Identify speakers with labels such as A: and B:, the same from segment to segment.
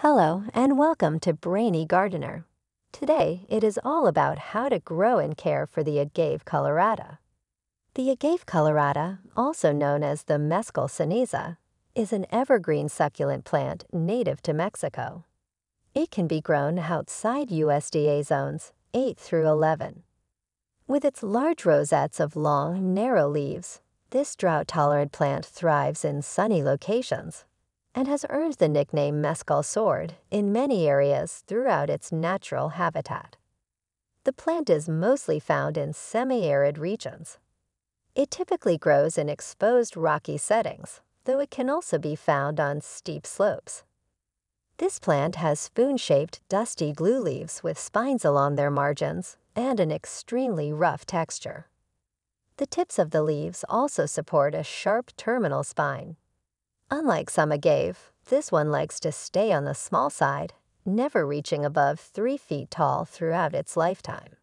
A: Hello and welcome to Brainy Gardener. Today it is all about how to grow and care for the agave colorata. The agave colorata, also known as the Mescal Ceniza, is an evergreen succulent plant native to Mexico. It can be grown outside USDA zones 8 through 11. With its large rosettes of long, narrow leaves, this drought-tolerant plant thrives in sunny locations and has earned the nickname Mescal Sword in many areas throughout its natural habitat. The plant is mostly found in semi-arid regions. It typically grows in exposed rocky settings, though it can also be found on steep slopes. This plant has spoon-shaped, dusty glue leaves with spines along their margins and an extremely rough texture. The tips of the leaves also support a sharp terminal spine. Unlike some agave, this one likes to stay on the small side, never reaching above 3 feet tall throughout its lifetime.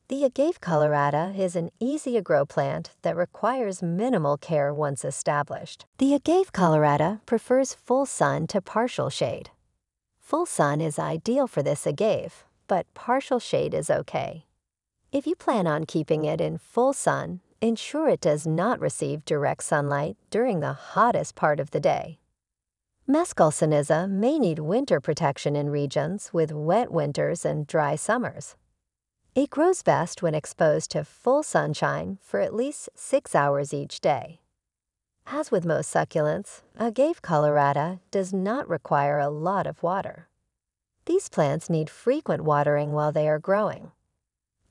A: The agave colorata is an easy-to-grow plant that requires minimal care once established. The agave colorata prefers full sun to partial shade. Full sun is ideal for this agave, but partial shade is okay. If you plan on keeping it in full sun, ensure it does not receive direct sunlight during the hottest part of the day. Mescal Ceniza may need winter protection in regions with wet winters and dry summers. It grows best when exposed to full sunshine for at least 6 hours each day. As with most succulents, agave colorata does not require a lot of water. These plants need frequent watering while they are growing.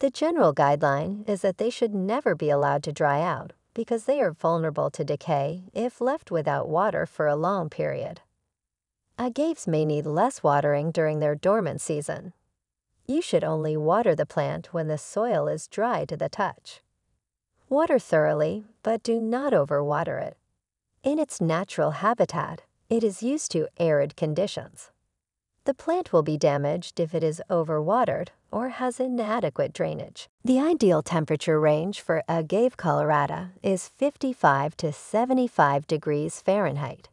A: The general guideline is that they should never be allowed to dry out because they are vulnerable to decay if left without water for a long period. Agaves may need less watering during their dormant season. You should only water the plant when the soil is dry to the touch. Water thoroughly, but do not overwater it. In its natural habitat, it is used to arid conditions. The plant will be damaged if it is overwatered or has inadequate drainage. The ideal temperature range for agave colorata is 55 to 75 degrees Fahrenheit.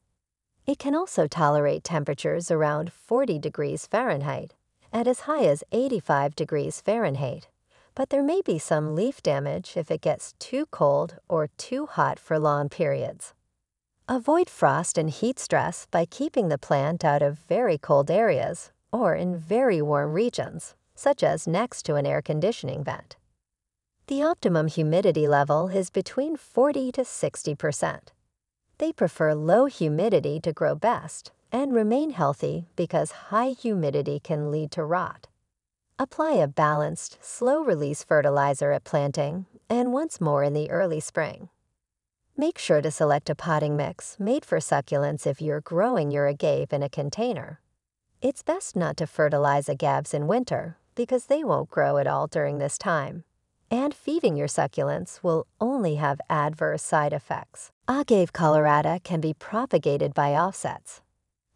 A: It can also tolerate temperatures around 40 degrees Fahrenheit and as high as 85 degrees Fahrenheit, but there may be some leaf damage if it gets too cold or too hot for long periods. Avoid frost and heat stress by keeping the plant out of very cold areas or in very warm regions, such as next to an air conditioning vent. The optimum humidity level is between 40 to 60%. They prefer low humidity to grow best and remain healthy because high humidity can lead to rot. Apply a balanced, slow-release fertilizer at planting and once more in the early spring. Make sure to select a potting mix made for succulents if you're growing your agave in a container. It's best not to fertilize agaves in winter because they won't grow at all during this time, and feeding your succulents will only have adverse side effects. Agave colorata can be propagated by offsets.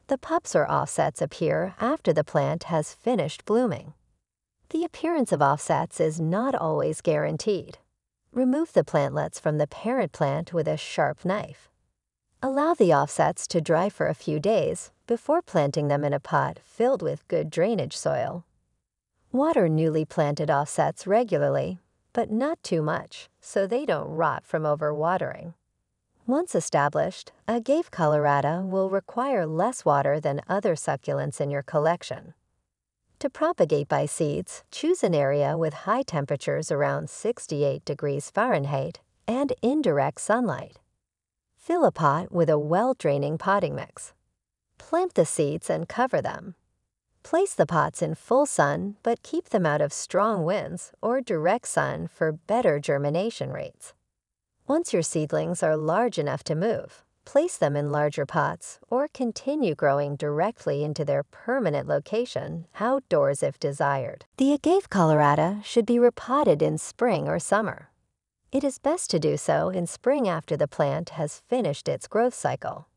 A: The pups or offsets appear after the plant has finished blooming. The appearance of offsets is not always guaranteed. Remove the plantlets from the parent plant with a sharp knife. Allow the offsets to dry for a few days before planting them in a pot filled with good drainage soil. Water newly planted offsets regularly, but not too much, so they don't rot from overwatering. Once established, agave colorata will require less water than other succulents in your collection. To propagate by seeds, choose an area with high temperatures around 68 degrees Fahrenheit and indirect sunlight. Fill a pot with a well-draining potting mix. Plant the seeds and cover them. Place the pots in full sun, but keep them out of strong winds or direct sun for better germination rates. Once your seedlings are large enough to move, place them in larger pots or continue growing directly into their permanent location outdoors if desired. The agave colorata should be repotted in spring or summer. It is best to do so in spring after the plant has finished its growth cycle.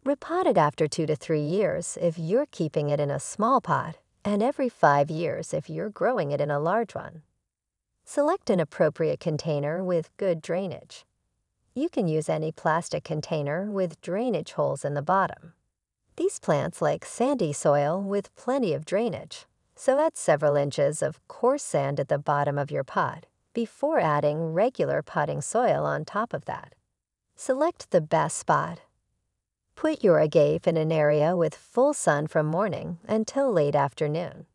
A: Repot it after 2 to 3 years if you're keeping it in a small pot and every 5 years if you're growing it in a large one. Select an appropriate container with good drainage. You can use any plastic container with drainage holes in the bottom. These plants like sandy soil with plenty of drainage, so add several inches of coarse sand at the bottom of your pot before adding regular potting soil on top of that. Select the best spot. Put your agave in an area with full sun from morning until late afternoon.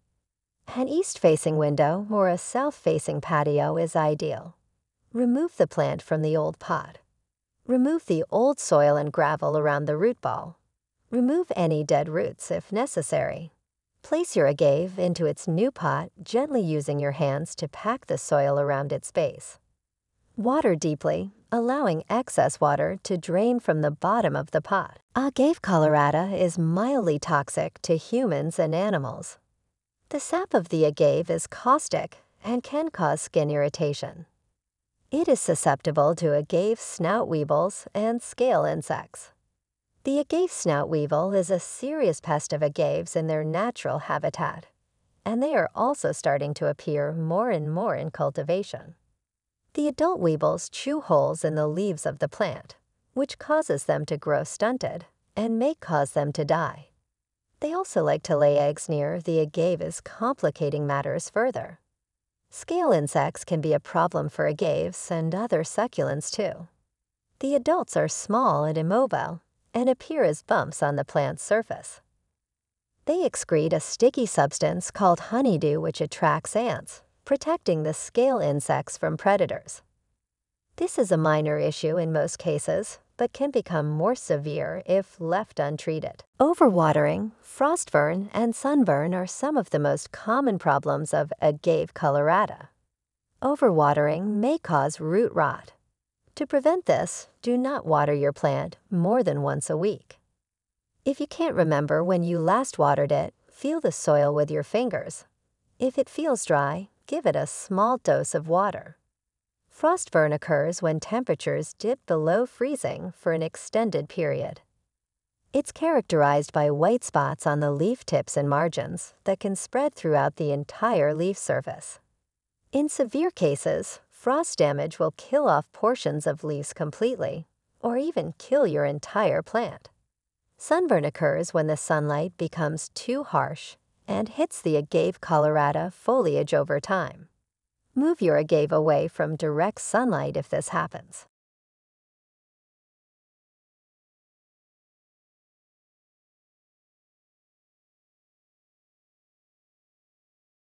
A: An east-facing window or a south-facing patio is ideal. Remove the plant from the old pot. Remove the old soil and gravel around the root ball. Remove any dead roots if necessary. Place your agave into its new pot, gently using your hands to pack the soil around its base. Water deeply, allowing excess water to drain from the bottom of the pot. Agave colorata is mildly toxic to humans and animals. The sap of the agave is caustic and can cause skin irritation. It is susceptible to agave snout weevils and scale insects. The agave snout weevil is a serious pest of agaves in their natural habitat, and they are also starting to appear more and more in cultivation. The adult weevils chew holes in the leaves of the plant, which causes them to grow stunted and may cause them to die. They also like to lay eggs near the agaves, complicating matters further. Scale insects can be a problem for agaves and other succulents too. The adults are small and immobile and appear as bumps on the plant's surface. They excrete a sticky substance called honeydew which attracts ants, protecting the scale insects from predators. This is a minor issue in most cases, but can become more severe if left untreated. Overwatering, frostburn, and sunburn are some of the most common problems of agave colorata. Overwatering may cause root rot. To prevent this, do not water your plant more than once a week. If you can't remember when you last watered it, feel the soil with your fingers. If it feels dry, give it a small dose of water. Frostburn occurs when temperatures dip below freezing for an extended period. It's characterized by white spots on the leaf tips and margins that can spread throughout the entire leaf surface. In severe cases, frost damage will kill off portions of leaves completely, or even kill your entire plant. Sunburn occurs when the sunlight becomes too harsh and hits the agave colorata foliage over time. Move your agave away from direct sunlight if this happens.